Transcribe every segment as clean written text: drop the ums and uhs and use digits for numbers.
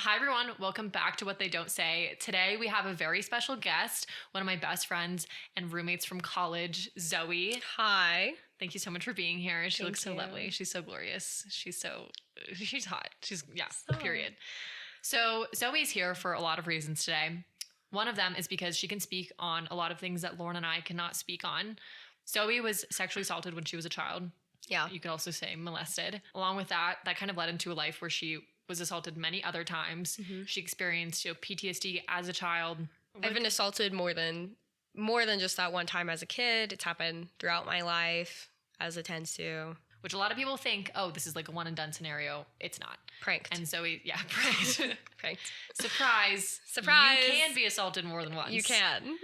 Hi, everyone. Welcome back to What They Don't Say. Today, we have a very special guest, one of my best friends and roommates from college, Zoe. Hi. Thank you so much for being here. She looks so you. lovely. She's so glorious. She's hot. So. Period. So Zoe's here for a lot of reasons today. One of them is because she can speak on a lot of things that Lauren and I cannot speak on. Zoe was sexually assaulted when she was a child. Yeah. You could also say molested. Along with that kind of led into a life where she was assaulted many other times. Mm-hmm. She experienced PTSD as a child. I've been assaulted more than just that one time as a kid. It's happened throughout my life, as it tends to. Which a lot of people think, oh, this is like a one and done scenario. It's not. Pranked. And Zoe, pranked. Pranked. Surprise. Surprise. You can be assaulted more than once. You can.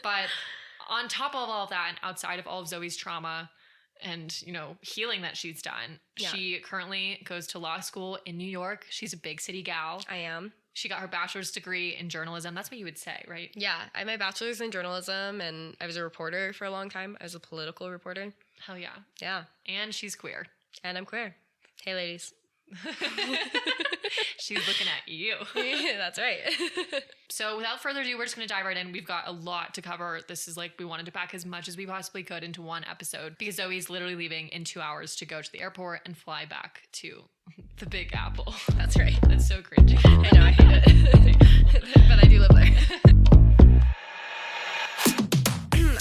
But on top of all of that, and outside of all of Zoe's trauma and, healing that she's done, she currently goes to law school in New York. She's a big city gal. I am. She got her bachelor's degree in journalism. That's what you would say, right? Yeah. I have my bachelor's in journalism, and I was a reporter for a long time. I was a political reporter. Hell yeah. Yeah. And she's queer. And I'm queer. Hey, ladies. She's looking at you. That's right. So without further ado, we're just going to dive right in. We've got a lot to cover. This is we wanted to pack as much as we possibly could into one episode because Zoe's literally leaving in 2 hours to go to the airport and fly back to the Big Apple. That's right. That's so cringy. I know, I hate it. But I do live there.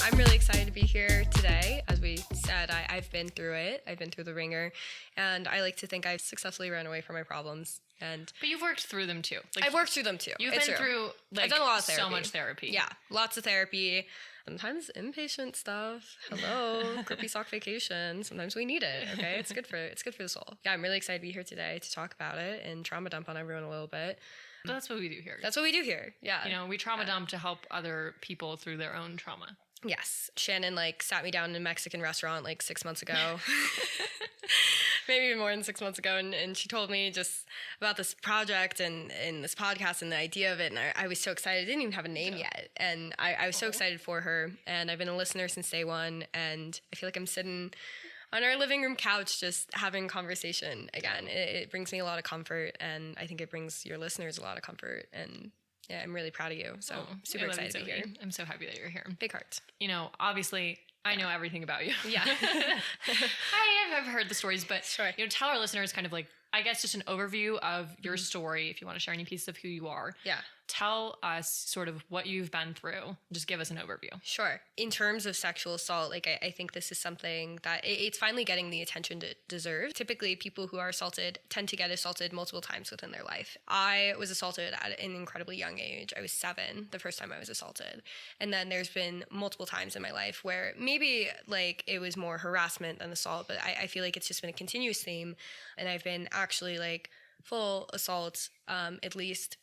I'm really excited to be here today. As we said, I've been through it. I've been through the ringer, and I like to think I've successfully ran away from my problems. But you've worked through them too. I've worked through them too. You've been through I've done a lot of therapy. So much therapy. Yeah, lots of therapy. Sometimes inpatient stuff. Hello, grippy sock vacation. Sometimes we need it. Okay, it's good for the soul. Yeah, I'm really excited to be here today to talk about it and trauma dump on everyone a little bit. But that's what we do here. That's what we do here. Yeah. We trauma dump to help other people through their own trauma. Yes. Shannon sat me down in a Mexican restaurant 6 months ago. Maybe even more than 6 months ago. And she told me just about this project and this podcast and the idea of it. And I was so excited. I didn't even have a name yet. And I was so excited for her. And I've been a listener since day one. And I feel like I'm sitting on our living room couch just having conversation again. It brings me a lot of comfort. And I think it brings your listeners a lot of comfort. And yeah, I'm really proud of you. So super excited to be here. I'm so happy that you're here. Big heart. Obviously, I know everything about you. Yeah. I've heard the stories, but sure. Tell our listeners kind of I guess just an overview of your story if you want to share any pieces of who you are. Yeah. Tell us sort of what you've been through. Just give us an overview. Sure. In terms of sexual assault, I think this is something that it's finally getting the attention it deserves. Typically, people who are assaulted tend to get assaulted multiple times within their life. I was assaulted at an incredibly young age. I was 7 the first time I was assaulted. And then there's been multiple times in my life where maybe it was more harassment than assault, but I feel like it's just been a continuous theme. And I've been actually full assault at least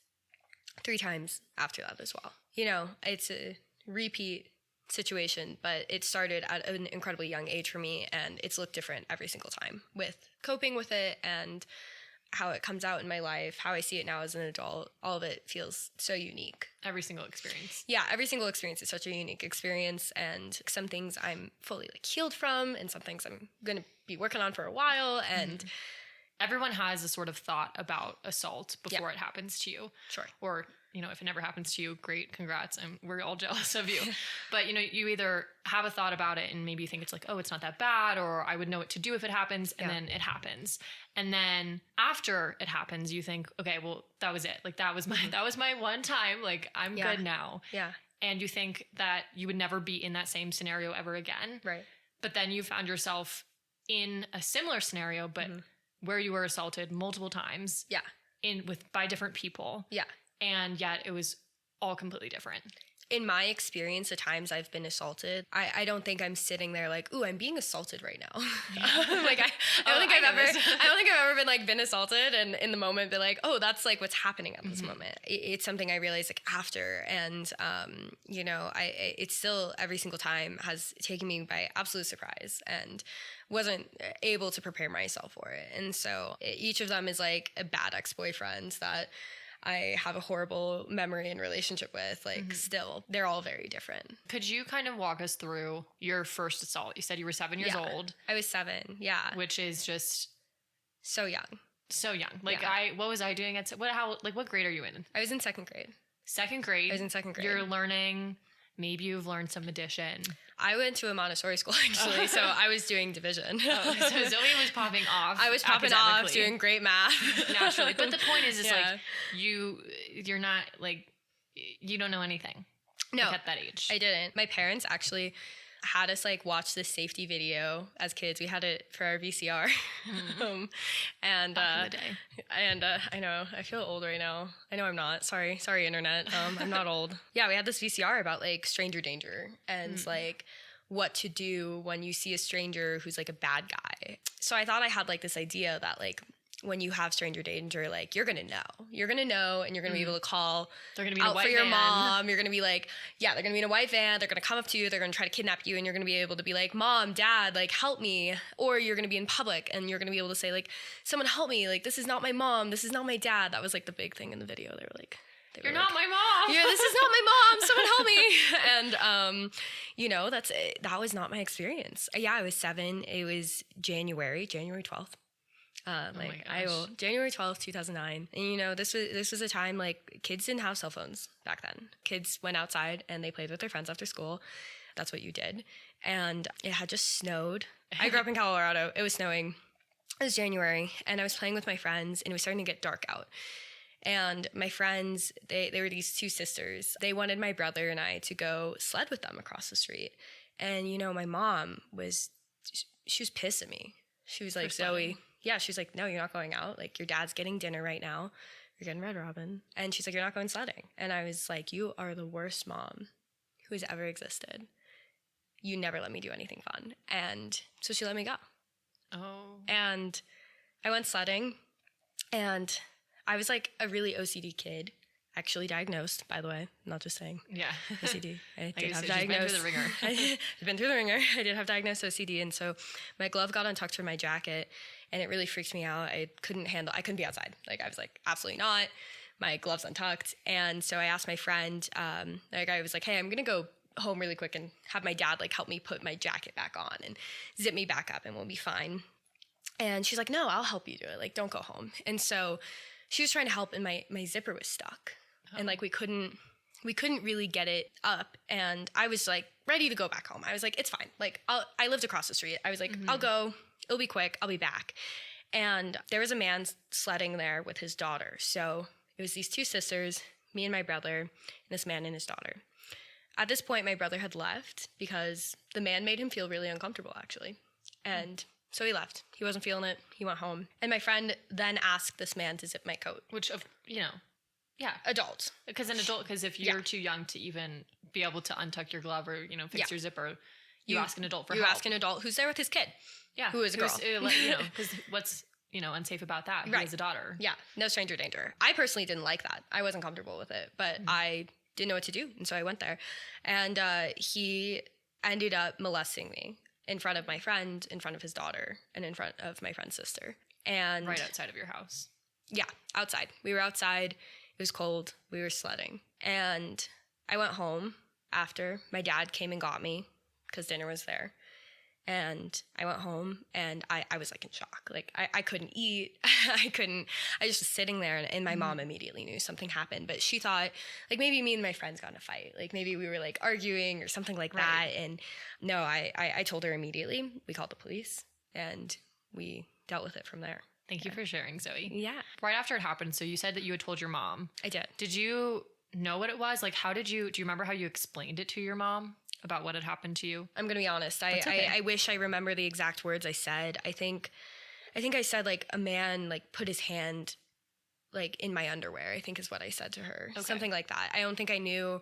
3 times after that as well. It's a repeat situation, but it started at an incredibly young age for me, and it's looked different every single time with coping with it and how it comes out in my life, how I see it now as an adult. All of it feels so unique. Every single experience. Yeah, every single experience is such a unique experience, and some things I'm fully healed from, and some things I'm going to be working on for a while, and everyone has a sort of thought about assault before it happens to you. Sure. Or, if it never happens to you, great, congrats. We're all jealous of you. But, you either have a thought about it and maybe you think it's oh, it's not that bad, or I would know what to do if it happens. And then it happens. And then after it happens, you think, okay, well, that was it. That was my one time. I'm good now. Yeah. And you think that you would never be in that same scenario ever again. Right. But then you found yourself in a similar scenario, but where you were assaulted multiple times. Yeah. By different people. Yeah. And yet it was all completely different. In my experience, the times I've been assaulted, I don't think I'm sitting there ooh, I'm being assaulted right now. I don't think I've ever been assaulted and in the moment be oh, that's what's happening at this moment. It's something I realized after, and it's still every single time has taken me by absolute surprise and wasn't able to prepare myself for it. And so each of them is a bad ex-boyfriend that I have a horrible memory and relationship with. Still, they're all very different. Could you kind of walk us through your first assault? You said you were 7 years old. I was 7, yeah. Which is just so young. So young. Like what was I doing what grade are you in? I was in second grade. Second grade. I was in second grade. You're learning, maybe you've learned some addition. I went to a Montessori school, actually, so I was doing division. So Zoe was popping off. I was popping off, doing great math. Naturally. But the point is like, you're not, like, you don't know anything. No. Like, at that age. I didn't. My parents actually had us, like, watch this safety video as kids. We had it for our VCR. And back in the day. And I know, I feel old right now. I know I'm not. Sorry, internet. I'm not old. Yeah, we had this VCR about, like, stranger danger and like what to do when you see a stranger who's, like, a bad guy. So I thought I had, like, this idea that, like, when you have stranger danger, like, you're gonna know, and you're gonna be able to call. They're gonna be in a white for your van. mom. You're gonna be like, they're gonna be in a white van. They're gonna come up to you. They're gonna try to kidnap you, and you're gonna be able to be like, Mom, Dad, like, help me. Or you're gonna be in public, and you're gonna be able to say, like, someone help me. Like, this is not my mom. This is not my dad. That was, like, the big thing in the video. They were like, you're not my mom. Yeah, this is not my mom. Someone help me. And that was not my experience. Yeah, I was 7. It was January 12th. January 12th, 2009. And this was a time, like, kids didn't have cell phones back then. Kids went outside and they played with their friends after school. That's what you did. And it had just snowed. I grew up in Colorado. It was snowing. It was January, and I was playing with my friends, and it was starting to get dark out. And my friends, they were these 2 sisters. They wanted my brother and I to go sled with them across the street. And, my mom she was pissed at me. She was like, Zoe, she was like, no, you're not going out. Like, your dad's getting dinner right now. You're getting Red Robin. And she's like, you're not going sledding. And I was like, you are the worst mom who has ever existed. You never let me do anything fun. And so she let me go. Oh. And I went sledding, and I was, like, a really OCD kid. Actually diagnosed, by the way. I'm not just saying. Yeah. OCD. I did have diagnosed. She's been through the ringer. I've been through the ringer. I did have diagnosed OCD. And so my glove got untucked from my jacket, and it really freaked me out. I couldn't be outside. Like, I was like, absolutely not. My glove's untucked. And so I asked my friend, I was like, hey, I'm going to go home really quick and have my dad, like, help me put my jacket back on and zip me back up, and we'll be fine. And she's like, no, I'll help you do it. Like, don't go home. And so she was trying to help, and my zipper was stuck. And, like, we couldn't really get it up. And I was, like, ready to go back home. I was like, it's fine. Like, I lived across the street. I was like, I'll go. It'll be quick. I'll be back. And there was a man sledding there with his daughter. So it was these 2 sisters, me and my brother, and this man and his daughter. At this point, my brother had left because the man made him feel really uncomfortable, actually. And so he left. He wasn't feeling it. He went home. And my friend then asked this man to zip my coat. Which, yeah. Adult. Because if you're too young to even be able to untuck your glove or, fix your zipper, you ask an adult for help. You ask an adult who's there with his kid. Yeah. Who is a girl. Because what's, unsafe about that? Right. He has a daughter. Yeah. No stranger danger. I personally didn't like that. I wasn't comfortable with it, but I didn't know what to do. And so I went there. And he ended up molesting me in front of my friend, in front of his daughter, and in front of my friend's sister. And right outside of your house. Yeah. Outside. We were outside. It was cold. We were sledding. And I went home after. My dad came and got me because dinner was there. And I went home, and I was, like, in shock. Like, I couldn't eat. I just was sitting there, and my mom immediately knew something happened. But she thought, like, maybe me and my friends got in a fight. Like, maybe we were, like, arguing or something like that. And no, I told her immediately. We called the police, and we dealt with it from there. Thank you for sharing, Zoe. Yeah. Right after it happened, so you said that you had told your mom. I did. Did you know what it was? Like, do you remember how you explained it to your mom about what had happened to you? I'm going to be honest. I wish I remember the exact words I said. I think I said, like, a man, like, put his hand, like, in my underwear, I think is what I said to her. Okay. Something like that. I don't think I knew.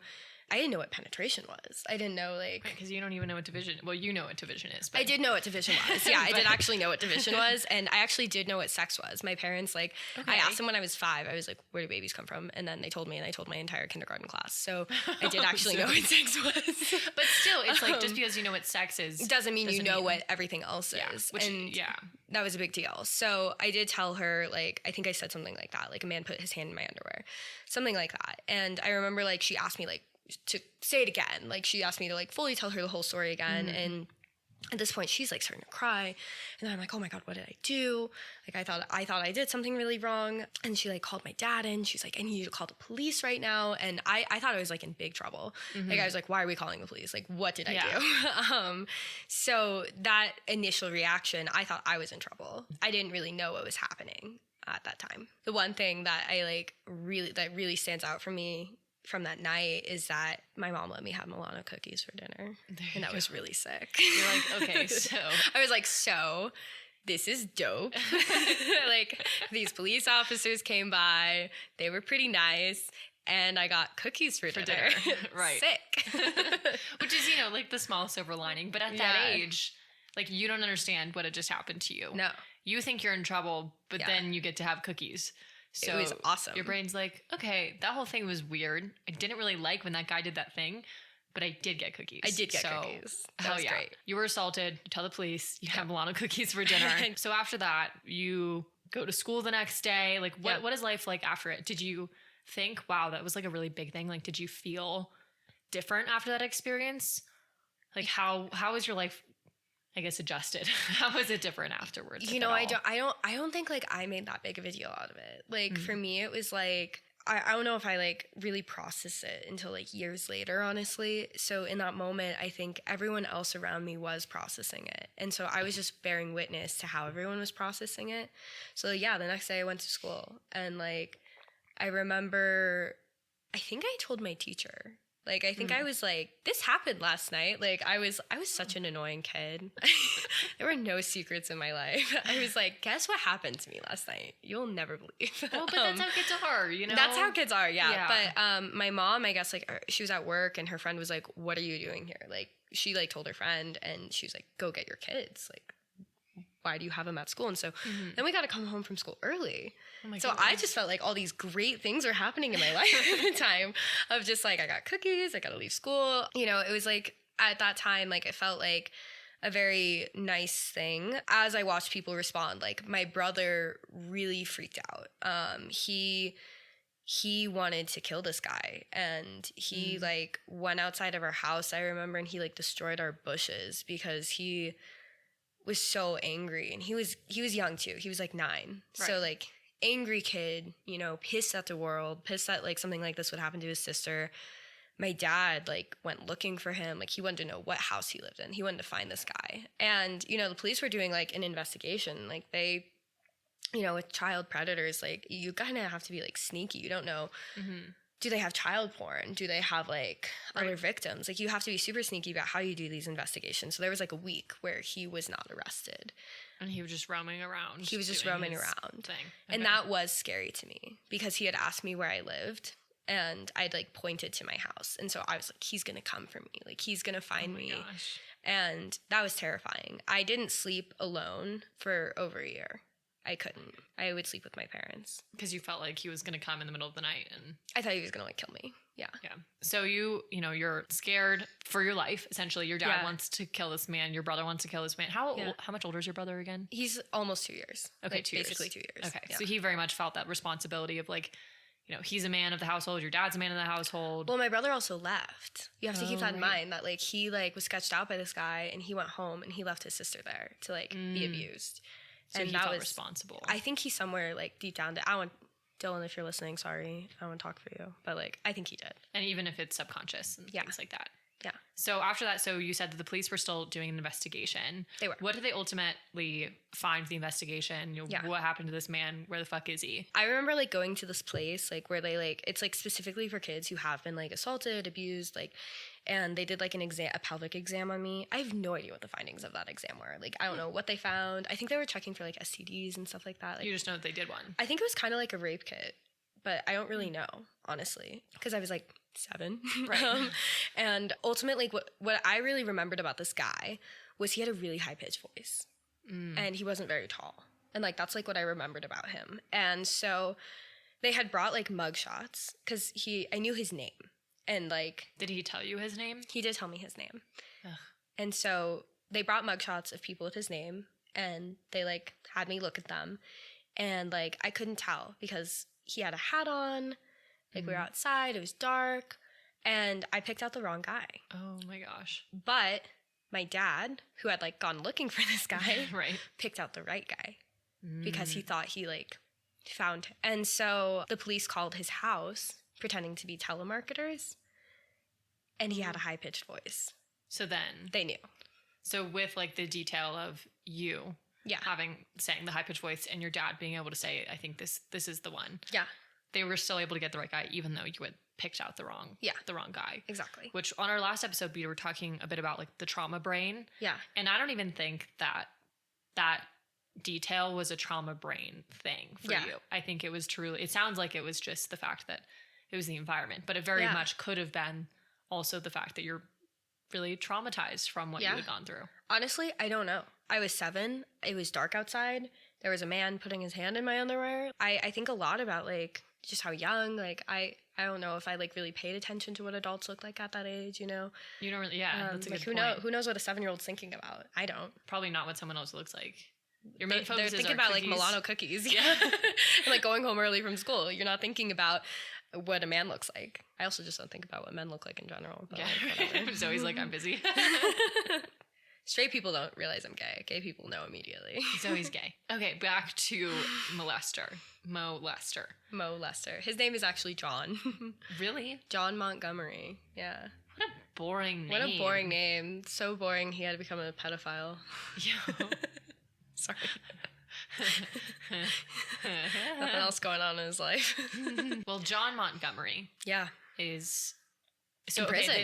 I didn't know what penetration was. I didn't know, like... Because you don't even know what division... Well, you know what division is, but... I did know what division was. Yeah, I did actually know what division was. And I actually did know what sex was. My parents, like... Okay. I asked them when I was 5. I was like, where do babies come from? And then they told me, and I told my entire kindergarten class. So I did actually know what sex was. But still, it's like, just because you know what sex is... Doesn't mean you know what everything else is. That was a big deal. So I did tell her, like, I think I said something like that. Like, a man put his hand in my underwear. Something like that. And I remember, like, she asked me, like, to say it again. Like, she asked me to, like, fully tell her the whole story again. And At this point, she's like starting to cry, and then I'm like, oh my God, what did I do? Like, I thought I did something really wrong. And she like called my dad in. She's like, I need you to call the police right now. And I thought I was like in big trouble. Like, I was like, why are we calling the police? Like, what did I do? So that initial reaction, I thought I was in trouble. I didn't really know what was happening at that time. The one thing that really stands out for me from that night is that my mom let me have Milano cookies for dinner. And that was really sick. You're like, okay, so. I was like, so this is dope. Like, these police officers came by. They were pretty nice. And I got cookies for dinner. Right. Sick. Which is, like the small silver lining. But at that age, like, you don't understand what had just happened to you. No. You think you're in trouble, but then you get to have cookies. So it was awesome. Your brain's like, okay, that whole thing was weird. I didn't really like when that guy did that thing, but I did get cookies. I did get cookies. That was great. You were assaulted. You tell the police. You have Milano cookies for dinner. So after that, you go to school the next day. Like, what is life like after it? Did you think, wow, that was like a really big thing? Like, did you feel different after that experience? Like, how was your life, I guess, adjusted? How was it different afterwards? I don't think like I made that big of a deal out of it. Like, for me, it was like, I don't know if I like really processed it until like years later, honestly. So in that moment, I think everyone else around me was processing it. And so I was just bearing witness to how everyone was processing it. So yeah, the next day I went to school, and like, I remember, I think I told my teacher. Like, I think I was like, this happened last night. Like, I was such an annoying kid. There were no secrets in my life. I was like, guess what happened to me last night? You'll never believe. Well, but that's how kids are, That's how kids are, yeah. But my mom, I guess, like, she was at work, and her friend was like, what are you doing here? Like, she, like, told her friend, and she was like, go get your kids. Like, why do you have them at school? And so then we got to come home from school early. Oh so I just felt like all these great things were happening in my life at the time, of just like, I got cookies, I got to leave school. It was like, at that time, like, it felt like a very nice thing. As I watched people respond, like, my brother really freaked out. He wanted to kill this guy, and he like went outside of our house, I remember, and he like destroyed our bushes because he was so angry. And he was young too. He was like 9. Right. So like, angry kid, pissed at the world, pissed that like something like this would happen to his sister. My dad like went looking for him. Like, he wanted to know what house he lived in. He wanted to find this guy. And, the police were doing like an investigation. Like, they, with child predators, like, you kind of have to be like sneaky. You don't know. Do they have child porn? Do they have like other victims? Like, you have to be super sneaky about how you do these investigations. So there was like a week where he was not arrested. And he was just roaming around. He was just roaming around. Okay. And that was scary to me, because he had asked me where I lived, and I'd like pointed to my house. And so I was like, he's going to come for me. Like, he's going to find me. Gosh. And that was terrifying. I didn't sleep alone for over a year. I couldn't. I would sleep with my parents. Because you felt like he was going to come in the middle of the night, and I thought he was going to like kill me. Yeah. Yeah. So you're scared for your life. Essentially, your dad wants to kill this man. Your brother wants to kill this man. How much older is your brother again? He's almost 2 years. Okay, like, 2 years. Basically 2 years. Okay. Yeah. So he very much felt that responsibility of like, he's a man of the household. Your dad's a man of the household. Well, my brother also left. You have to keep that in mind, that like, he like was sketched out by this guy, and he went home, and he left his sister there to like be abused. So and he felt responsible. I think he's somewhere like deep down. Dylan, if you're listening, sorry, I want to talk for you. But like, I think he did. And even if it's subconscious and things like that. Yeah. So after that, so you said that the police were still doing an investigation. They were. What did they ultimately find with the investigation? What happened to this man? Where the fuck is he? I remember like going to this place like where they like, it's like specifically for kids who have been like assaulted, abused, like, and they did like a pelvic exam on me. I have no idea what the findings of that exam were. Like, I don't know what they found. I think they were checking for like STDs and stuff like that. Like, you just know that they did one. I think it was kind of like a rape kit, but I don't really know, honestly, because I was like 7. Right. And ultimately, what I really remembered about this guy was he had a really high-pitched voice, and he wasn't very tall. And like, that's like what I remembered about him. And so they had brought like mugshots, because I knew his name. And like, did he tell you his name? He did tell me his name. Ugh. And so they brought mugshots of people with his name, and they like had me look at them, and like, I couldn't tell because he had a hat on. Like, we were outside, it was dark, and I picked out the wrong guy. Oh my gosh. But my dad, who had like gone looking for this guy, Right. picked out the right guy because he thought he like found him. And so the police called his house pretending to be telemarketers, and he had a high-pitched voice. So then They knew. So with like the detail of you saying the high pitched voice and your dad being able to say, I think this is the one. Yeah. They were still able to get the right guy, even though you had picked out the wrong guy. Exactly. Which on our last episode, we were talking a bit about like the trauma brain. Yeah. And I don't even think that detail was a trauma brain thing for you. I think it was truly, it sounds like it was just the fact that it was the environment, but it very much could have been also the fact that you're really traumatized from what you had gone through. Honestly, I don't know. I was 7. It was dark outside. There was a man putting his hand in my underwear. I think a lot about like just how young, like I don't know if I like really paid attention to what adults look like at that age, you know? You don't really, that's a like good point. Who knows what a 7-year-old's thinking about? I don't. Probably not what someone else looks like. Your main focus They're is thinking our about cookies. like Milano cookies. Yeah. Like going home early from school. You're not thinking about what a man looks like. I also just don't think about what men look like in general. But like, Zoe's like, I'm busy. Straight people don't realize I'm gay. Gay people know immediately. Zoe's gay. Okay, back to molester. Mo Lester. His name is actually John. Really? John Montgomery. Yeah. What a boring name. What a boring name. So boring he had to become a pedophile. Yeah. Sorry. Nothing else going on in his life. Well, John Montgomery is in prison.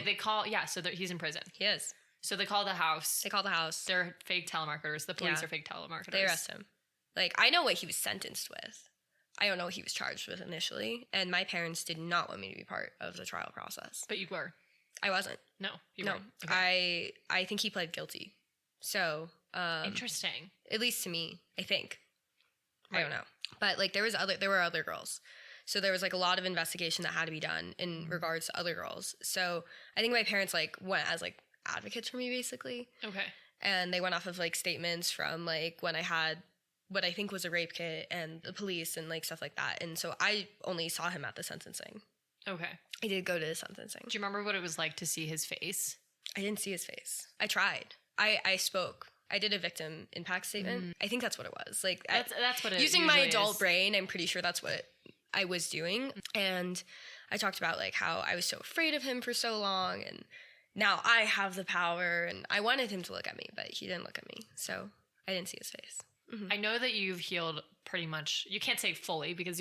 He's in prison. He is. So they call the house. They're fake telemarketers. The police are fake telemarketers. They arrest him. Like, I know what he was sentenced with. I don't know what he was charged with initially. And my parents did not want me to be part of the trial process. But you were. I wasn't. No, you No. weren't. Okay. I think he pled guilty. So, Interesting. at least to me, I think. Right. I don't know. But like there were other girls. So there was like a lot of investigation that had to be done in regards to other girls. So I think my parents like went as like advocates for me basically. Okay. And they went off of like statements from like when I had what I think was a rape kit and the police and like stuff like that. And so I only saw him at the sentencing. Okay. I did go to the sentencing. Do you remember what it was like to see his face? I didn't see his face. I tried. I spoke. I did a victim impact statement. I think that's what it was. Like that's what it using my adult is. brain, I'm pretty sure that's what I was doing. And I talked about like how I was so afraid of him for so long, and now I have the power, and I wanted him to look at me, but he didn't look at me, so I didn't see his face. I know that you've healed pretty much. You can't say fully because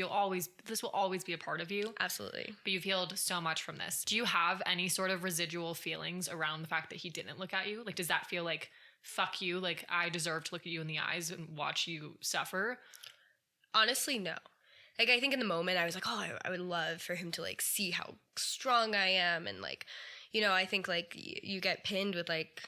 this will always be a part of you. Absolutely. But you've healed so much from this. Do you have any sort of residual feelings around the fact that he didn't look at you? Like, does that feel like, fuck you, like I deserve to look at you in the eyes and watch you suffer? Honestly, no. Like, I think in the moment I was like, oh, I would love for him to like see how strong I am. And like, you know, I think like you get pinned with like,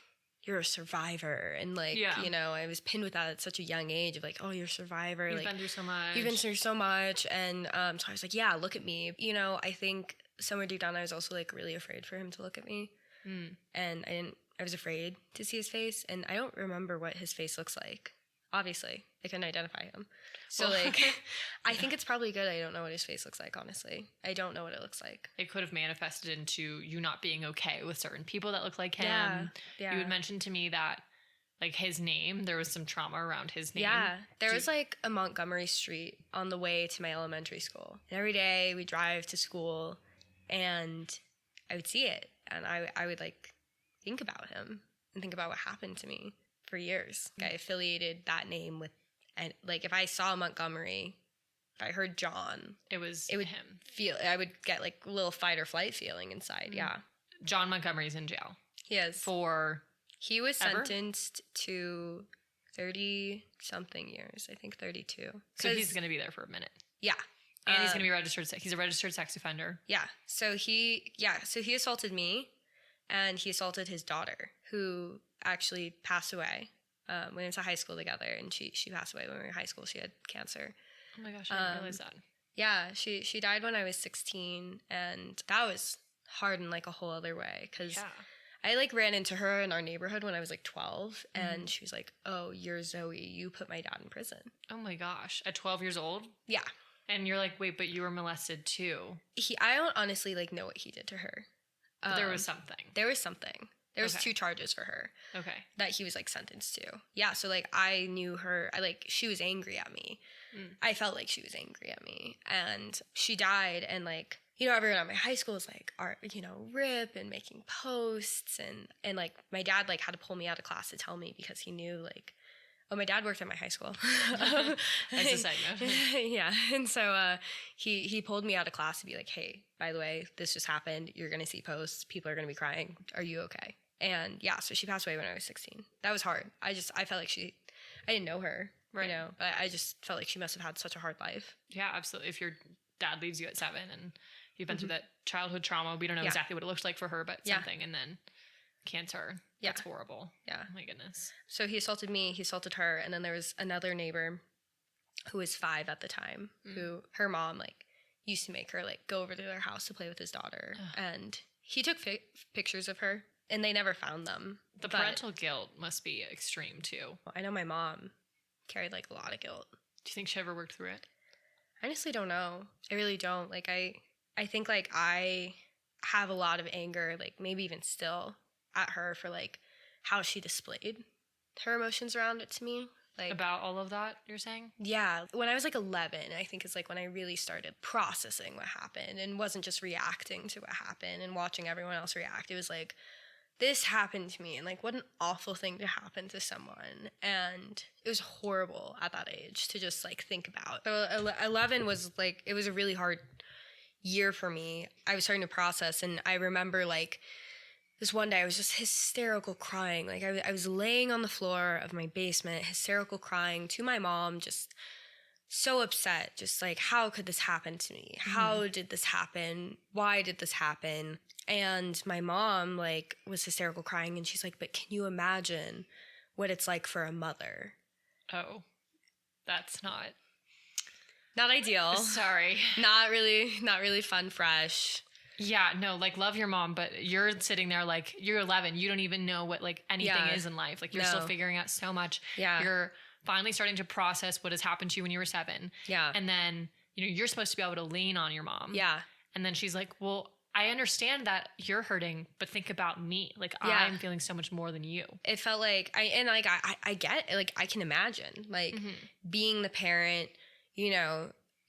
you're a survivor. And like, you know, I was pinned with that at such a young age of like, oh, you're a survivor. You've like, been through so much. You've been through so much. And so I was like, yeah, look at me. You know, I think somewhere deep down I was also like really afraid for him to look at me. And I was afraid to see his face. And I don't remember what his face looks like. Obviously, I couldn't identify him. So like, I think it's probably good I don't know what his face looks like, honestly. I don't know what it looks like. It could have manifested into you not being okay with certain people that look like him. Yeah. You had mentioned to me that like his name, there was some trauma around his name. Yeah. There was like a Montgomery Street on the way to my elementary school. And every day we drive to school and I would see it. And I would like think about him and think about what happened to me for years. I affiliated that name with, and like if I saw Montgomery, if I heard John, it would him. I would get like a little fight or flight feeling inside. Yeah. John Montgomery's in jail. He is. He was ever? sentenced to 30 something years. I think 32. So he's going to be there for a minute. Yeah. And he's going to be registered. He's a registered sex offender. Yeah. So he assaulted me and he assaulted his daughter, who actually passed away. We went to high school together, and she passed away when we were in high school. She had cancer. Oh my gosh, I didn't realize that. Yeah, she died when I was 16, and that was hard in like a whole other way because I like ran into her in our neighborhood when I was like 12, and she was like, "Oh, you're Zoe. You put my dad in prison." Oh my gosh, at 12 years old? Yeah. And you're like, wait, but you were molested too. I don't honestly like know what he did to her. But there was something. There was something. There was Okay. 2 charges for her Okay. that he was like sentenced to. Yeah, so like I knew her, she was angry at me. I felt like she was angry at me, and she died, and like, you know, everyone at my high school was like, rip and making posts, and like my dad like had to pull me out of class to tell me because he knew like, oh, my dad worked at my high school. As a side note. Yeah, and so he pulled me out of class to be like, hey, by the way, this just happened. You're gonna see posts. People are gonna be crying. Are you okay? And yeah, so she passed away when I was 16. That was hard. I felt like I didn't know her, Right. you know, but I just felt like she must have had such a hard life. Yeah, absolutely. If your dad leaves you at 7 and you've been through that childhood trauma, we don't know exactly what it looks like for her, but something, and then cancer. Yeah. That's horrible. Yeah. Oh my goodness. So he assaulted me, he assaulted her, and then there was another neighbor who was 5 at the time, who her mom like used to make her like go over to their house to play with his daughter, and he took pictures of her, and they never found them. The parental guilt must be extreme too. I know my mom carried like a lot of guilt. Do you think she ever worked through it? I honestly don't know. I really don't. Like I think like I have a lot of anger, like maybe even still, at her for like how she displayed her emotions around it to me. Like About all of that, you're saying? yeah, when I was like 11, I think is like when I really started processing what happened and wasn't just reacting to what happened and watching everyone else react. It was like, this happened to me, and like what an awful thing to happen to someone. And it was horrible at that age to just like think about. So 11 was like, it was a really hard year for me. I was starting to process, and I remember like this one day I was just hysterical crying. Like I was laying on the floor of my basement, hysterical crying to my mom, just so upset, just like, how could this happen to me? How did this happen? Why did this happen? And my mom like was hysterical crying, and she's like, but can you imagine what it's like for a mother? Oh, that's not ideal. Sorry. Not really fun, fresh. Yeah, no, like love your mom, but you're sitting there like you're 11. You don't even know what like anything is in life. Like you're still figuring out so much. Yeah. You're finally starting to process what has happened to you when you were 7. Yeah. And then, you're supposed to be able to lean on your mom. Yeah. And then she's like, well, I understand that you're hurting, but think about me. Like I'm feeling so much more than you. It felt like I get it. Like I can imagine like being the parent,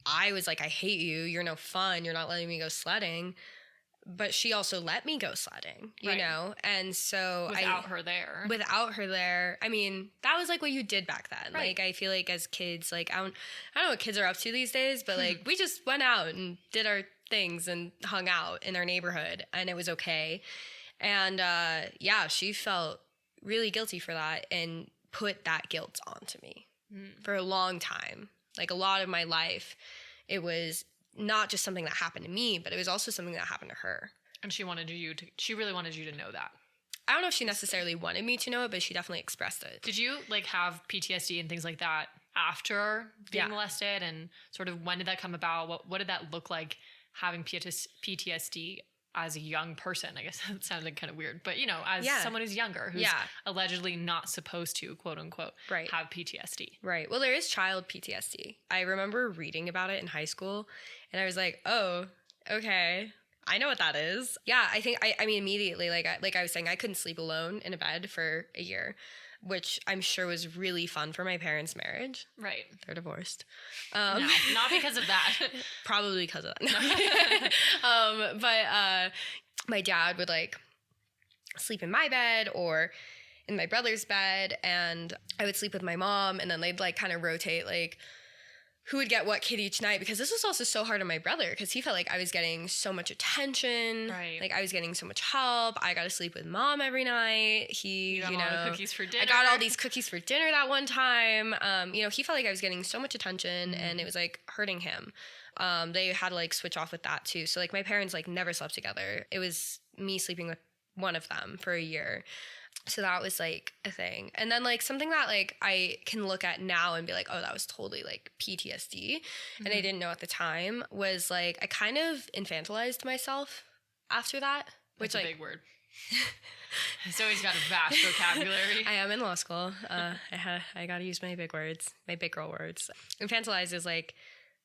I was like, I hate you. You're no fun. You're not letting me go sledding. But she also let me go sledding, you know? And so Without her there. I mean, that was like what you did back then. Right. Like, I feel like as kids, like, I don't know what kids are up to these days, but like, we just went out and did our things and hung out in our neighborhood, and it was okay. And she felt really guilty for that and put that guilt onto me for a long time. Like a lot of my life, it was not just something that happened to me, but it was also something that happened to her. And she really wanted you to know that. I don't know if she necessarily wanted me to know it, but she definitely expressed it. Did you like have PTSD and things like that after being molested? And sort of when did that come about? What did that look like, having PTSD as a young person? I guess that sounded kind of weird, but as someone who's younger, who's allegedly not supposed to, quote unquote, have PTSD. Right. Well, there is child PTSD. I remember reading about it in high school, and I was like, oh, okay, I know what that is. Yeah, I think, I mean, immediately, like I was saying, I couldn't sleep alone in a bed for a year, which I'm sure was really fun for my parents' marriage. Right. They're divorced. No, not because of that. Probably because of that. But my dad would like sleep in my bed or in my brother's bed, and I would sleep with my mom, and then they'd like kind of rotate like who would get what kid each night, because this was also so hard on my brother because he felt like I was getting so much attention. Right. Like I was getting so much help. I got to sleep with mom every night. You got all the cookies for dinner. I got all these cookies for dinner that one time. He felt like I was getting so much attention and it was like hurting him. They had to like switch off with that too. So like my parents like never slept together. It was me sleeping with one of them for a year. So that was like a thing. And then like something that like I can look at now and be like, oh, that was totally like PTSD. And I didn't know at the time was like, I kind of infantilized myself after that. Which That's a big word. Zoe's got a vast vocabulary. I am in law school. I got to use my big words, my big girl words. Infantilize is like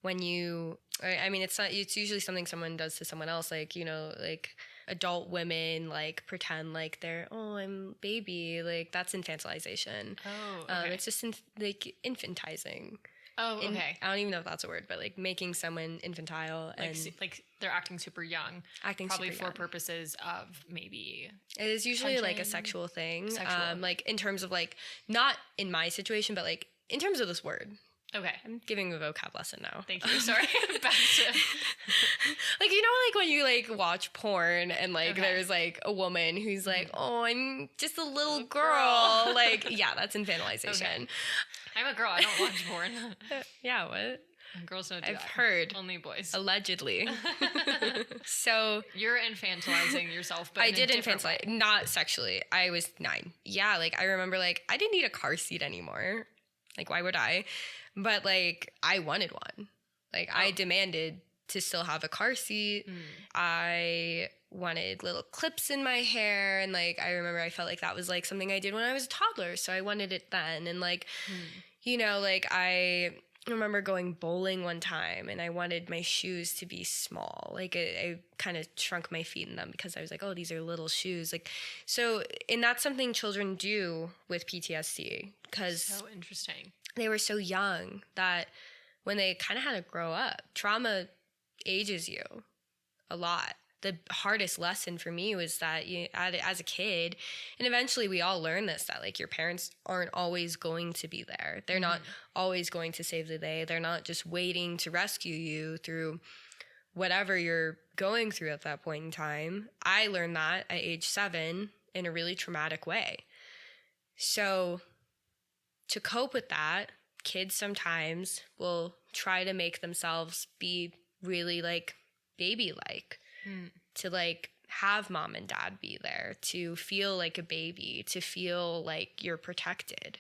when you, I mean, it's usually something someone does to someone else. Like, like adult women like pretend like they're, oh, I'm baby, like that's infantilization. Oh, okay. It's just like infantizing. Oh, okay. I don't even know if that's a word, but like making someone infantile Like, and like they're acting super young. acting probably super for young. purposes of maybe It is usually like a attention. sexual thing. Sexual. Like in terms of like, not in my situation, but like in terms of this word. Okay. I'm giving a vocab lesson now. Thank you. Sorry. Back to Like, you know, like when you like watch porn and like Okay. there's like a woman who's like, oh, I'm just a little girl. girl. Like, yeah, that's infantilization. Okay. I'm a girl. I don't watch porn. Yeah, what? Girls don't do I've that. heard. Only boys. Allegedly. So You're infantilizing yourself, but I in a did different infantilize, way. not sexually. I was 9. Yeah, like I remember like I didn't need a car seat anymore. Like, why would I? But like I wanted one. Like I demanded to still have a car seat. I wanted little clips in my hair, and like I remember I felt like that was like something I did when I was a toddler, so I wanted it then. And like you know, like I remember going bowling one time and I wanted my shoes to be small. Like I kind of shrunk my feet in them because I was like, oh, these are little shoes. Like, so, and that's something children do with PTSD because So interesting. they were so young that when they kind of had to grow up, trauma ages you a lot. The hardest lesson for me was that as a kid, and eventually we all learn this, that like your parents aren't always going to be there. They're not always going to save the day. They're not just waiting to rescue you through whatever you're going through at that point in time. I learned that at age 7 in a really traumatic way. So to cope with that, kids sometimes will try to make themselves be really like baby-like. To like have mom and dad be there, to feel like a baby, to feel like you're protected.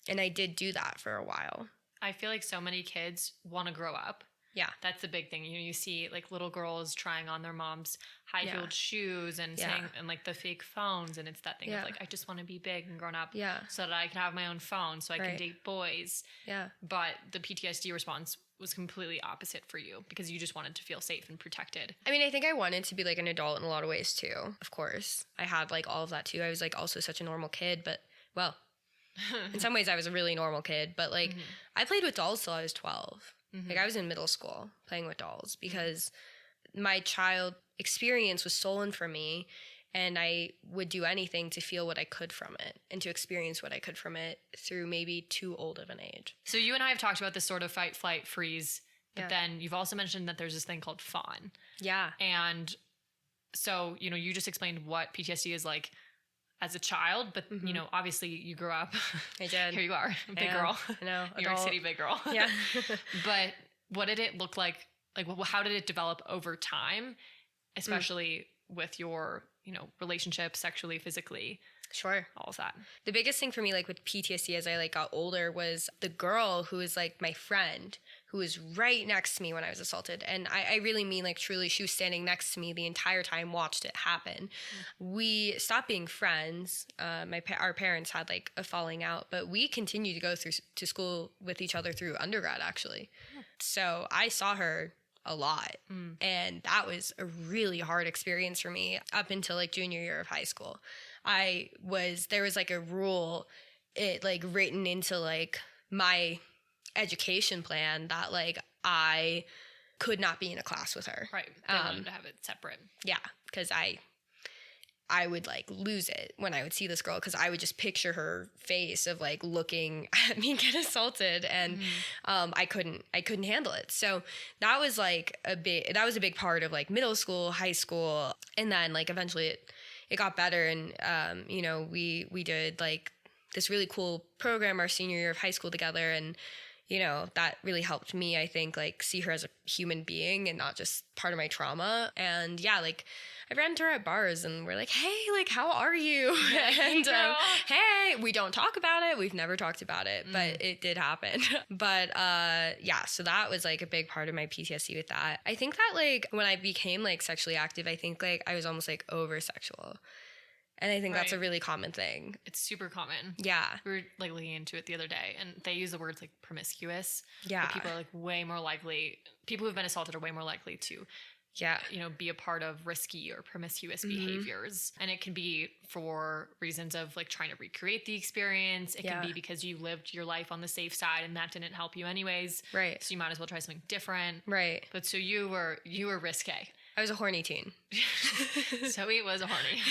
And I did do that for a while. I feel like so many kids want to grow up. Yeah. That's the big thing. You know, you see like little girls trying on their mom's high-heeled shoes and saying, and like the fake phones. And it's that thing of like, I just want to be big and grown up so that I can have my own phone so I can date boys. Yeah. But the PTSD response was completely opposite for you because you just wanted to feel safe and protected. I mean, I think I wanted to be like an adult in a lot of ways too. Of course. I had like all of that too. I was like also such a normal kid, but well, in some ways I was a really normal kid, but like I played with dolls till I was 12. Like I was in middle school playing with dolls because my child experience was stolen from me, and I would do anything to feel what I could from it and to experience what I could from it through maybe too old of an age. So you and I have talked about this sort of fight, flight, freeze, but then you've also mentioned that there's this thing called fawn. Yeah. And so, you know, you just explained what PTSD is like as a child, but you know, obviously you grew up. I did. Here you are, big girl. I know. New York City big girl. Yeah. But what did it look like? Like, how did it develop over time, especially with your, you know, relationships, sexually, physically? Sure. All of that. The biggest thing for me, like with PTSD as I like got older, was the girl who was like my friend, who was right next to me when I was assaulted. And I really mean like truly, she was standing next to me the entire time, watched it happen. We stopped being friends. Our parents had like a falling out, but we continued to go to school with each other through undergrad actually. So I saw her a lot. And that was a really hard experience for me up until like junior year of high school. There was like a rule, it like written into like my education plan that like I could not be in a class with her. Right. They wanted to have it separate. Yeah. Cause I would like lose it when I would see this girl because I would just picture her face of like looking at me get assaulted, and I couldn't handle it. So that was like a big part of like middle school, high school, and then like eventually it got better, and you know, we did like this really cool program our senior year of high school together, and you know, that really helped me, I think, like see her as a human being and not just part of my trauma. And yeah, like I ran into her at bars and we're like, hey, like, how are you? And hey, we don't talk about it. We've never talked about it, but it did happen. But yeah, so that was like a big part of my PTSD with that. I think that like when I became like sexually active, I think like I was almost like over sexual. And I think that's a really common thing. It's super common. Yeah. We were like looking into it the other day, and they use the words like promiscuous. Yeah. People are like way more likely, people who've been assaulted are way more likely to Yeah. be a part of risky or promiscuous behaviors. And it can be for reasons of like trying to recreate the experience. It can be because you lived your life on the safe side and that didn't help you anyways. Right. So you might as well try something different. Right. But so you were risque. I was a horny teen. Zoe was a horny.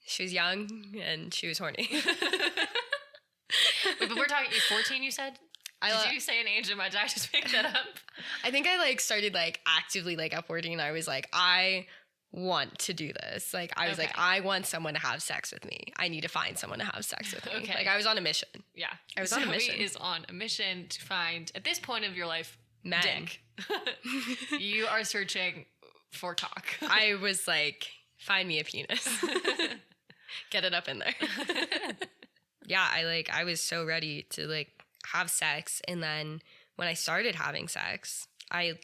She was young and she was horny. Wait, but we're talking 14, you said? Did you say an age? Did I just pick that up? I think I like started like actively like at 14. I was like, I want to do this. Like I was like, I want someone to have sex with me. I need to find someone to have sex with me. Okay. Like I was on a mission. Yeah. I was on a mission. Zoe is on a mission to find, at this point of your life, men. Dick. You are searching for cock. I was like, find me a penis. Get it up in there. Yeah, I was so ready to like have sex, and then when I started having sex, I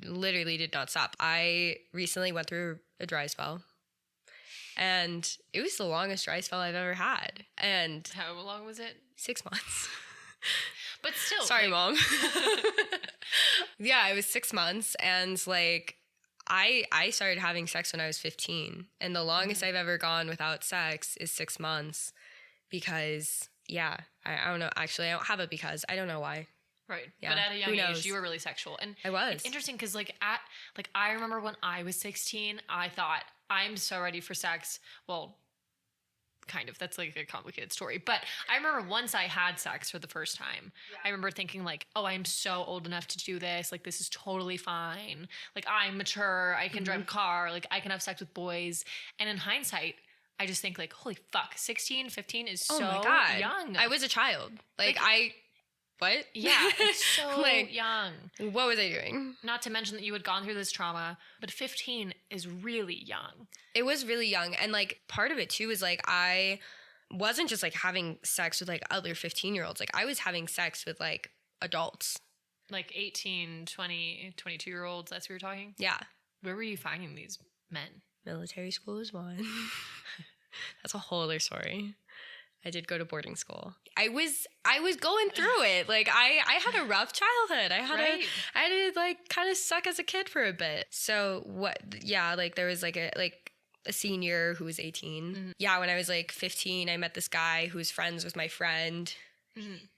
literally did not stop. I recently went through a dry spell, and it was the longest dry spell I've ever had. And how long was it? 6 months. But still, sorry, Mom. Yeah, it was 6 months, and like I started having sex when I was 15, and the longest I've ever gone without sex is 6 months. Because, yeah, I don't know. Actually, I don't have it because. I don't know why. Right. Yeah. But at a young age, you were really sexual. And I was. It's interesting because, I remember when I was 16, I thought, I'm so ready for sex. Well, kind of. That's like a complicated story. But I remember once I had sex for the first time, I remember thinking like, oh, I'm so old enough to do this. Like, this is totally fine. Like, I'm mature. I can drive a car. Like, I can have sex with boys. And in hindsight, I just think like, holy fuck, 16, 15 is so young. I was a child. What? Yeah, it's so young. What was I doing? Not to mention that you had gone through this trauma, but 15 is really young. It was really young. And like part of it too is like I wasn't just like having sex with like other 15-year-olds. Like I was having sex with like adults. Like 18, 20, 22-year-olds, that's what you're talking? Yeah. Where were you finding these men? Military school is one. That's a whole other story. I did go to boarding school. I was going through it. Like I had a rough childhood. I had to like kind of suck as a kid for a bit. So what? Yeah, like there was like a senior who was 18. Mm-hmm. Yeah, when I was like 15, I met this guy who was friends with my friend,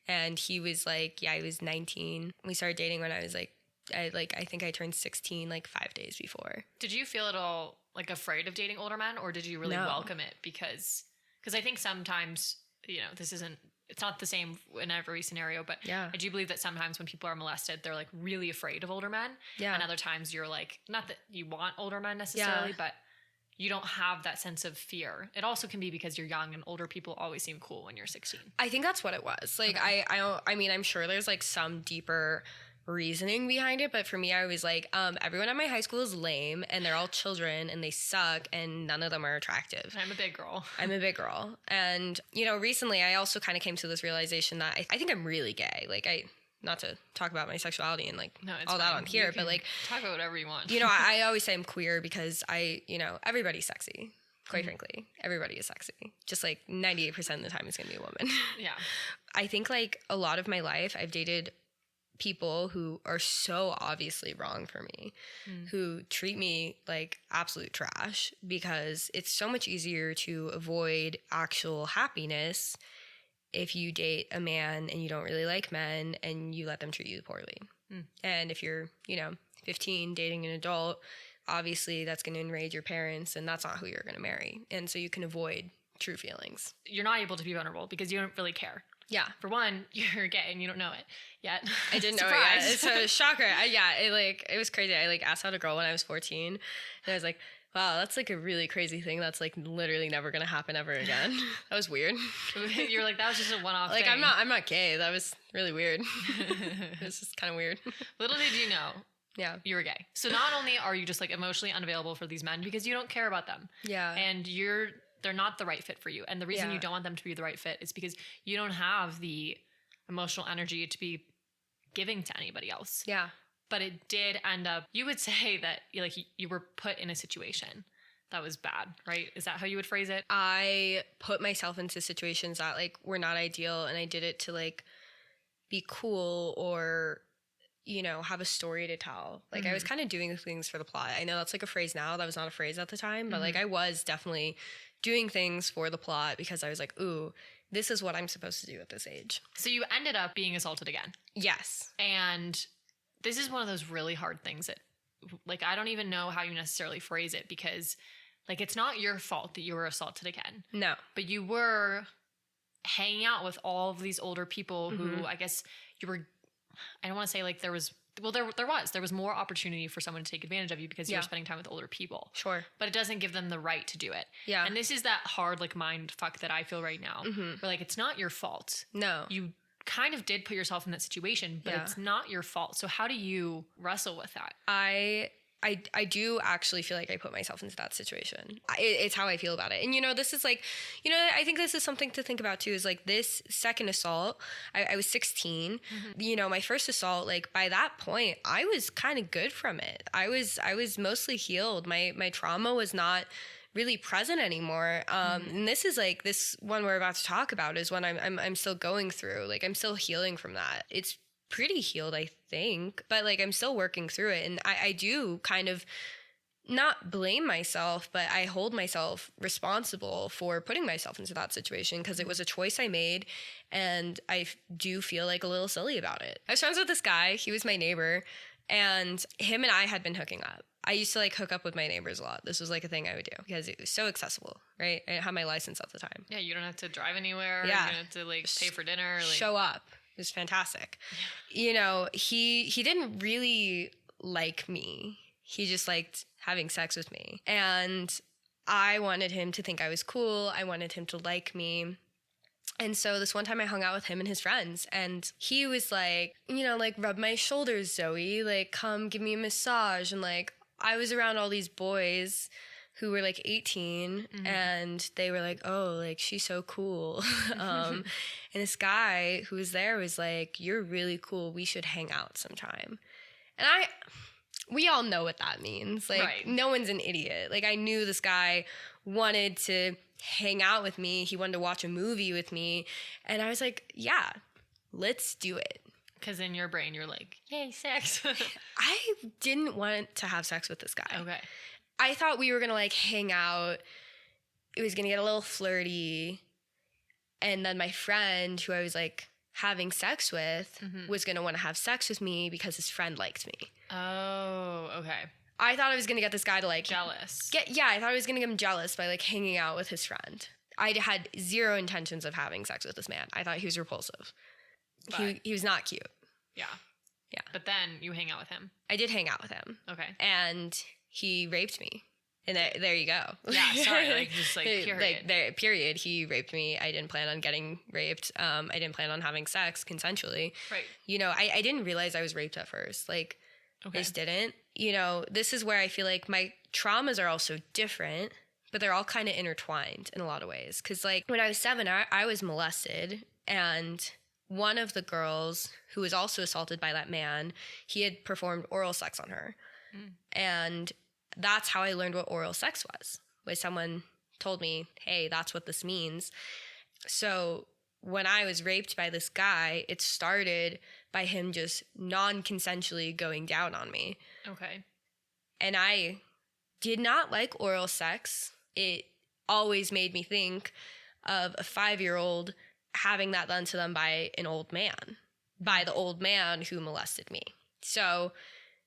and he was like, he was 19. We started dating when I was like, I think I turned 16 like 5 days before. Did you feel at all like afraid of dating older men, or did you really welcome it? Because I think sometimes, it's not the same in every scenario, but I do believe that sometimes when people are molested, they're like really afraid of older men. Yeah. And other times you're like, not that you want older men necessarily, but you don't have that sense of fear. It also can be because you're young and older people always seem cool when you're 16. I think that's what it was. Like, okay. I mean, I'm sure there's like some deeper reasoning behind it, but for me, I was like, everyone at my high school is lame and they're all children and they suck and none of them are attractive. I'm a big girl. And, recently I also kind of came to this realization that I think I'm really gay. Like not to talk about my sexuality and like all that on here, but like talk about whatever you want. I always say I'm queer because everybody's sexy. Quite frankly, everybody is sexy. Just like 98% of the time it's going to be a woman. Yeah. I think like a lot of my life I've dated people who are so obviously wrong for me, who treat me like absolute trash, because it's so much easier to avoid actual happiness if you date a man and you don't really like men and you let them treat you poorly. And if you're, 15 dating an adult, obviously that's going to enrage your parents and that's not who you're going to marry. And so you can avoid true feelings. You're not able to be vulnerable because you don't really care. Yeah. For one, you're gay and you don't know it yet. I didn't know it yet. It's a shocker. It was crazy. I like asked out a girl when I was 14 and I was like, wow, that's like a really crazy thing. That's like literally never going to happen ever again. That was weird. You're like, that was just a one-off thing. Like, I'm not gay. That was really weird. It was just kind of weird. Little did you know. Yeah. You were gay. So not only are you just like emotionally unavailable for these men because you don't care about them. Yeah. And they're not the right fit for you. And the reason you don't want them to be the right fit is because you don't have the emotional energy to be giving to anybody else. Yeah. But it did end up, you would say that you were put in a situation that was bad, right? Is that how you would phrase it? I put myself into situations that like were not ideal, and I did it to like be cool or, have a story to tell. Like I was kind of doing things for the plot. I know that's like a phrase now. That was not a phrase at the time, but like I was definitely doing things for the plot because I was like, ooh, this is what I'm supposed to do at this age. So you ended up being assaulted again. Yes. And this is one of those really hard things that, like, I don't even know how you necessarily phrase it because, like, it's not your fault that you were assaulted again. No. But you were hanging out with all of these older people who I guess you were, I don't want to say like there was more opportunity for someone to take advantage of you because you were spending time with older people. Sure. But it doesn't give them the right to do it. Yeah. And this is that hard, like, mind fuck that I feel right now. Where, like, it's not your fault. No. You kind of did put yourself in that situation, but it's not your fault. So how do you wrestle with that? I do actually feel like I put myself into that situation. It's how I feel about it. And, this is like, I think this is something to think about too, is like this second assault, I was 16, my first assault, like by that point, I was kind of good from it. I was mostly healed. My trauma was not really present anymore. And this is like, this one we're about to talk about is one I'm still going through. Like I'm still healing from that. It's pretty healed, I think, but like I'm still working through it. And I do kind of not blame myself, but I hold myself responsible for putting myself into that situation because it was a choice I made. And I do feel like a little silly about it. I was friends with this guy. He was my neighbor and him and I had been hooking up. I used to like hook up with my neighbors a lot. This was like a thing I would do because it was so accessible, right? I didn't have my license at the time. Yeah, you don't have to drive anywhere. Yeah. You don't have to like pay for dinner. Like, show up. It was fantastic. He didn't really like me. He just liked having sex with me. And I wanted him to think I was cool. I wanted him to like me. And so this one time I hung out with him and his friends and he was like, like rub my shoulders, Zoe, like come give me a massage. And like, I was around all these boys who were like 18 and they were like, oh, like she's so cool. And this guy who was there was like, you're really cool. We should hang out sometime. And we all know what that means. Like no one's an idiot. Like I knew this guy wanted to hang out with me. He wanted to watch a movie with me. And I was like, yeah, let's do it. Because in your brain, you're like, yay, sex. I didn't want to have sex with this guy. Okay. I thought we were going to like hang out. It was going to get a little flirty. And then my friend who I was like having sex with was going to want to have sex with me because his friend liked me. Oh, okay. I thought I was going to get this guy to like jealous. I thought I was going to get him jealous by like hanging out with his friend. I had zero intentions of having sex with this man. I thought he was repulsive. He was not cute. Yeah. Yeah. But then you hang out with him. I did hang out with him. Okay. And he raped me. And there you go. Yeah, sorry. Like, just like, period. Period. He raped me. I didn't plan on getting raped. I didn't plan on having sex consensually. Right. I didn't realize I was raped at first. Like, I just didn't. This is where I feel like my traumas are also different, but they're all kind of intertwined in a lot of ways. Because, like, when I was 7, I was molested. And one of the girls who was also assaulted by that man, he had performed oral sex on her. And that's how I learned what oral sex was someone told me, hey, that's what this means. So when I was raped by this guy, it started by him just non-consensually going down on me. Okay. And I did not like oral sex. It always made me think of a 5-year-old having that done to them by an old man, by the old man who molested me. So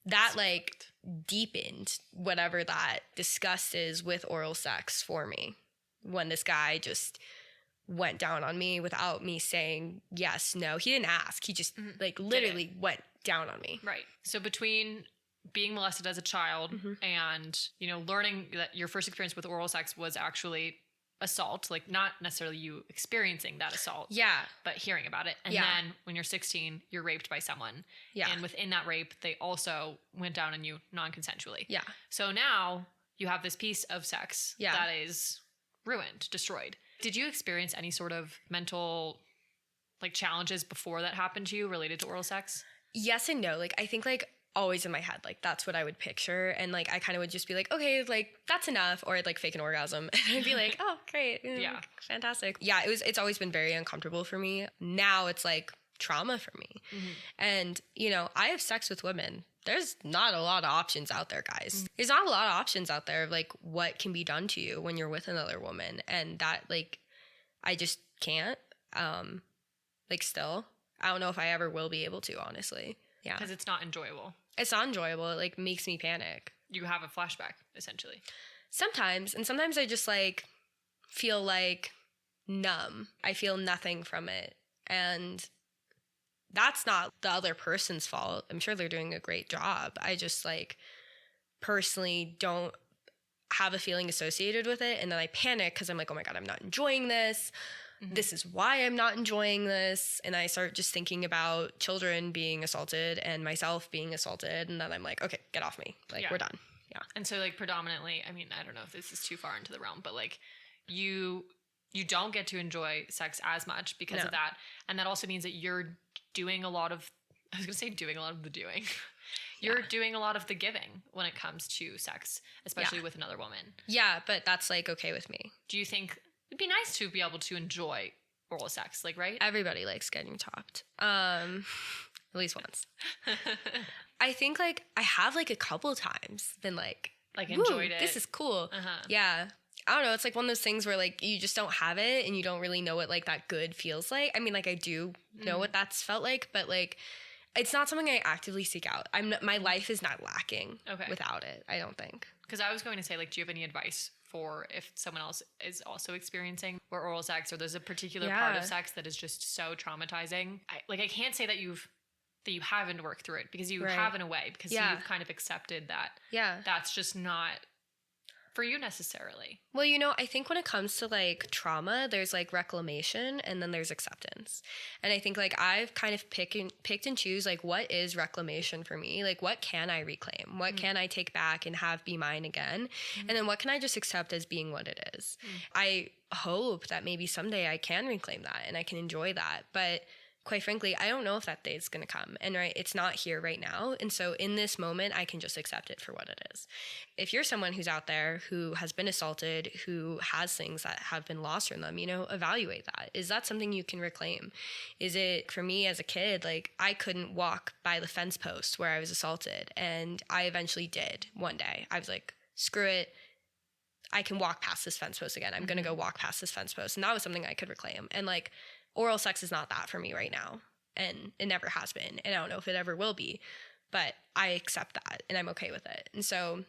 that like deepened whatever that disgust is with oral sex for me when this guy just went down on me without me saying yes, no. He didn't ask. He just like literally went down on me. Right. So between being molested as a child and, learning that your first experience with oral sex was actually assault, like not necessarily you experiencing that assault, but hearing about it. And then when you're 16, you're raped by someone. And within that rape, they also went down on you non-consensually. So now you have this piece of sex that is ruined, destroyed. Did you experience any sort of mental like challenges before that happened to you related to oral sex? Yes and no. Like I think like always in my head, like that's what I would picture. And like I kind of would just be like, okay, like that's enough. Or I'd like fake an orgasm and I'd be like, oh great. Fantastic. Yeah, it's always been very uncomfortable for me. Now it's like trauma for me. And, you know, I have sex with women. There's not a lot of options out there, guys. There's not a lot of options out there of like what can be done to you when you're with another woman. And that, like, I just can't, like, still, I don't know if I ever will be able to, honestly. Yeah. Because it's not enjoyable. It's not enjoyable. It like makes me panic. You have a flashback, essentially. Sometimes. And sometimes I just like feel like numb. I feel nothing from it. And that's not the other person's fault. I'm sure they're doing a great job. I just like personally don't have a feeling associated with it. And then I panic because I'm like, oh my God, I'm not enjoying this. This is why I'm not enjoying this. And I start just thinking about children being assaulted and myself being assaulted. And then I'm like, okay, get off me. Like, we're done. Yeah. And so like predominantly, I mean, I don't know if this is too far into the realm, but like you don't get to enjoy sex as much because of that. And that also means that you're doing a lot of, I was going to say doing a lot of the doing. You're doing a lot of the giving when it comes to sex, especially with another woman. Yeah, but that's like okay with me. Do you think it'd be nice to be able to enjoy oral sex, like, right? Everybody likes getting topped. At least once. I think like I have like a couple times been like enjoyed it. This is cool. Yeah. I don't know. It's like one of those things where like you just don't have it and you don't really know what like that good feels like. I mean, like I do know what that's felt like, but like it's not something I actively seek out. My life is not lacking without it, I don't think. Because I was going to say, like, do you have any advice for if someone else is also experiencing or oral sex, or there's a particular part of sex that is just so traumatizing? I can't say that you haven't worked through it, because you have in a way, because you've kind of accepted that that's just not for you necessarily. Well, you know, I think when it comes to like trauma, there's like reclamation and then there's acceptance. And I think like I've kind of picked and choose like what is reclamation for me? Like what can I reclaim? What can I take back and have be mine again? And then what can I just accept as being what it is? I hope that maybe someday I can reclaim that and I can enjoy that. But quite frankly, I don't know if that day is going to come. And it's not here right now. And so in this moment, I can just accept it for what it is. If you're someone who's out there who has been assaulted, who has things that have been lost from them, you know, evaluate that. Is that something you can reclaim? Is it, for me as a kid, like I couldn't walk by the fence post where I was assaulted. And I eventually did one day. I was like, screw it. I can walk past this fence post again. I'm going to go walk past this fence post. And that was something I could reclaim. And like, oral sex is not that for me right now, and it never has been, and I don't know if it ever will be, but I accept that, and I'm okay with it. And so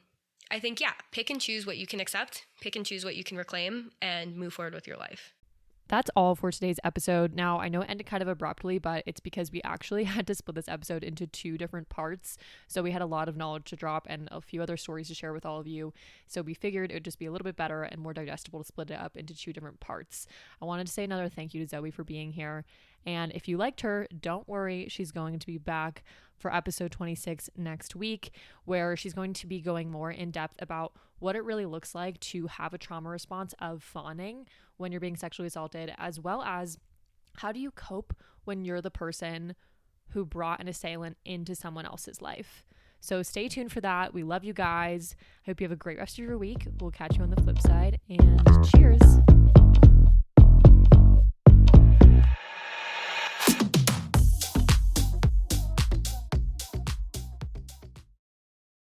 I think, pick and choose what you can accept, pick and choose what you can reclaim, and move forward with your life. That's all for today's episode. Now, I know it ended kind of abruptly, but it's because we actually had to split this episode into 2 different parts. So we had a lot of knowledge to drop and a few other stories to share with all of you. So we figured it would just be a little bit better and more digestible to split it up into 2 different parts. I wanted to say another thank you to Zoe for being here. And if you liked her, don't worry, she's going to be back for episode 26 next week, where she's going to be going more in depth about what it really looks like to have a trauma response of fawning when you're being sexually assaulted, as well as how do you cope when you're the person who brought an assailant into someone else's life. So stay tuned for that. We love you guys. I hope you have a great rest of your week. We'll catch you on the flip side, and cheers.